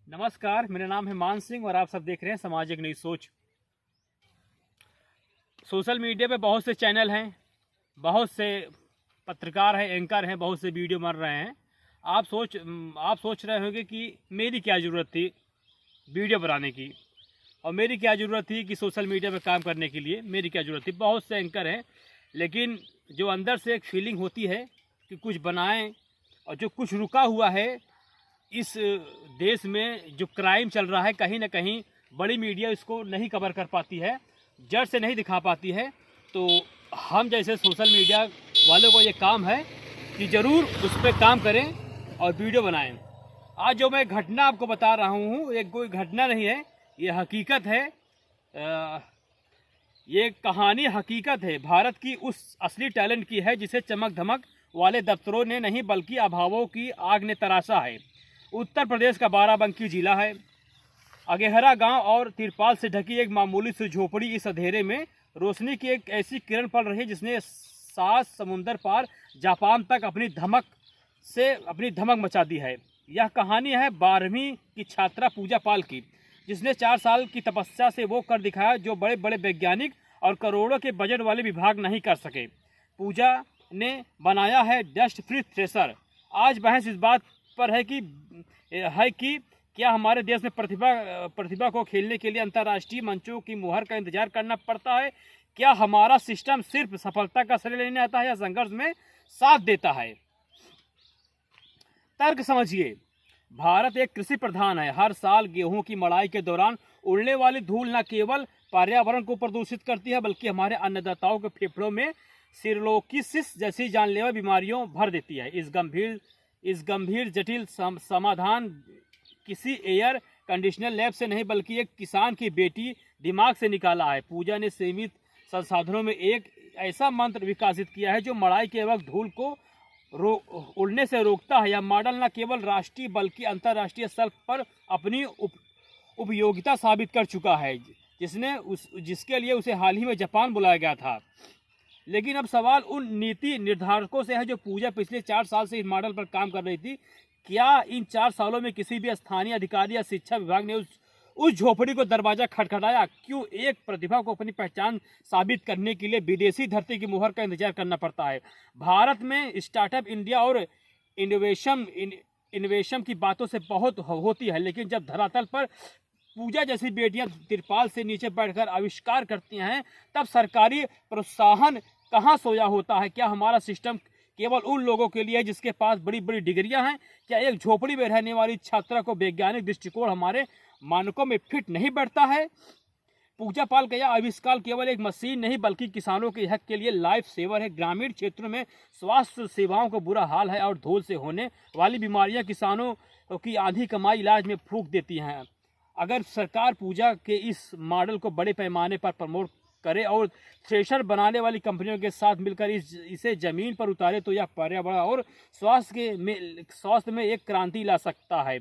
नमस्कार, मेरा नाम है मान सिंह और आप सब देख रहे हैं समाज एक नई सोच। सोशल मीडिया पे बहुत से चैनल हैं, बहुत से पत्रकार हैं, एंकर हैं, बहुत से वीडियो बन रहे हैं। आप सोच रहे होंगे कि मेरी क्या ज़रूरत थी वीडियो बनाने की, और मेरी क्या ज़रूरत थी कि सोशल मीडिया पे काम करने के लिए मेरी क्या ज़रूरत थी। बहुत से एंकर हैं, लेकिन जो अंदर से एक फीलिंग होती है कि कुछ बनाएं, और जो कुछ रुका हुआ है इस देश में, जो क्राइम चल रहा है, कहीं ना कहीं बड़ी मीडिया इसको नहीं कवर कर पाती है, जड़ से नहीं दिखा पाती है। तो हम जैसे सोशल मीडिया वालों को ये काम है कि ज़रूर उस पर काम करें और वीडियो बनाएं। आज जो मैं घटना आपको बता रहा हूँ, ये कोई घटना नहीं है, ये हकीकत है। ये कहानी हकीकत है, भारत की उस असली टैलेंट की है जिसे चमक धमक वाले दफ्तरों ने नहीं बल्कि अभावों की आग ने तराशा है। उत्तर प्रदेश का बाराबंकी जिला है। अगेहरा गांव और तिरपाल से ढकी एक मामूली सी झोपड़ी, इस अंधेरे में रोशनी की एक ऐसी किरण पड़ रही है जिसने 7 समुंदर पार जापान तक अपनी धमक मचा दी है। यह कहानी है 12वीं की छात्रा पूजा पाल की, जिसने 4 साल की तपस्या से वो कर दिखाया जो बड़े बड़े वैज्ञानिक और करोड़ों के बजट वाले विभाग नहीं कर सके। पूजा ने बनाया है डस्ट फ्री थ्रेशर। आज बहस इस बात पर है कि क्या हमारे देश में प्रतिभा को खेलने के लिए अंतर्राष्ट्रीय मंचों की मुहर का इंतजार करना पड़ता है? क्या हमारा सिस्टम सिर्फ सफलता का श्रेय लेने आता है या संघर्ष में साथ देता है? तर्क समझिए। भारत एक कृषि प्रधान है। हर साल गेहूं की मड़ाई के दौरान उड़ने वाली धूल न केवल पर्यावरण को प्रदूषित करती है बल्कि हमारे अन्नदाताओं के फेफड़ों में सिरलोकिसिस जैसी जानलेवा बीमारियों भर देती है। इस गंभीर जटिल समाधान किसी एयर कंडीशनर लैब से नहीं बल्कि एक किसान की बेटी दिमाग से निकाला है। पूजा ने सीमित संसाधनों में एक ऐसा मंत्र विकसित किया है जो मड़ाई के वक्त धूल को उड़ने से रोकता है। यह मॉडल न केवल राष्ट्रीय बल्कि अंतर्राष्ट्रीय स्तर पर अपनी उपयोगिता साबित कर चुका है, जिसके लिए उसे हाल ही में जापान बुलाया गया था। लेकिन अब सवाल उन नीति निर्धारकों से है जो पूजा पिछले 4 साल से इस मॉडल पर काम कर रही थी। क्या इन 4 सालों में किसी भी स्थानीय अधिकारी या शिक्षा विभाग ने उस झोपड़ी को दरवाजा खटखटाया? क्यों एक प्रतिभा को अपनी पहचान साबित करने के लिए विदेशी धरती की मुहर का इंतजार करना पड़ता है? भारत में स्टार्टअप इंडिया और इनोवेशन की बातों से बहुत होती है, लेकिन जब धरातल पर पूजा जैसी बेटियां तिरपाल से नीचे बैठकर आविष्कार करती हैं, तब सरकारी प्रोत्साहन कहां सोया होता है? क्या हमारा सिस्टम केवल उन लोगों के लिए है जिसके पास बड़ी बड़ी डिग्रियां हैं? क्या एक झोपड़ी में रहने वाली छात्रा को वैज्ञानिक दृष्टिकोण हमारे मानकों में फिट नहीं बैठता है? पूजा पाल का यह आविष्कार केवल एक मशीन नहीं बल्कि किसानों के हक के लिए लाइफ सेवर है। ग्रामीण क्षेत्रों में स्वास्थ्य सेवाओं का बुरा हाल है और धूल से होने वाली बीमारियां किसानों की आधी कमाई इलाज में फूंक देती हैं। अगर सरकार पूजा के इस मॉडल को बड़े पैमाने पर प्रमोट करे और थ्रेशर बनाने वाली कंपनियों के साथ मिलकर इसे जमीन पर उतारे तो यह पर्यावरण और स्वास्थ्य में एक क्रांति ला सकता है।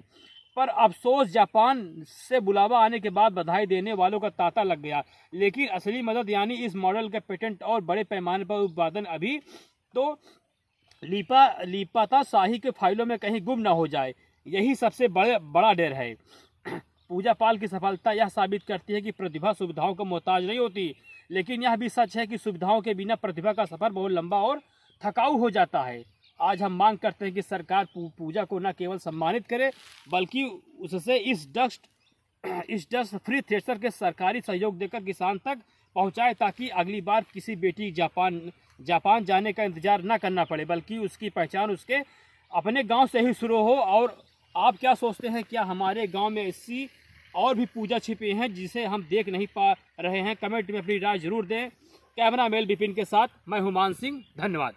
पर अफसोस, जापान से बुलावा आने के बाद बधाई देने वालों का तांता लग गया, लेकिन असली मदद यानी इस मॉडल का पेटेंट और बड़े पैमाने पर उत्पादन अभी तो लिपाता शाही के फाइलों में कहीं गुम ना हो जाए, यही सबसे बड़ा डर है। पूजा पाल की सफलता यह साबित करती है कि प्रतिभा सुविधाओं का मोहताज नहीं होती, लेकिन यह भी सच है कि सुविधाओं के बिना प्रतिभा का सफर बहुत लंबा और थकाऊ हो जाता है। आज हम मांग करते हैं कि सरकार पूजा को न केवल सम्मानित करे बल्कि उससे इस डस्ट फ्री थ्रेशर के सरकारी सहयोग देकर किसान तक पहुंचाए, ताकि अगली बार किसी बेटी जापान जाने का इंतजार न करना पड़े बल्कि उसकी पहचान उसके अपने गाँव से ही शुरू हो। और आप क्या सोचते हैं? क्या हमारे गांव में ऐसी और भी पूजा छिपी हैं जिसे हम देख नहीं पा रहे हैं? कमेंट में अपनी राय जरूर दें। कैमरा मैन विपिन के साथ मैं हूं मान सिंह। धन्यवाद।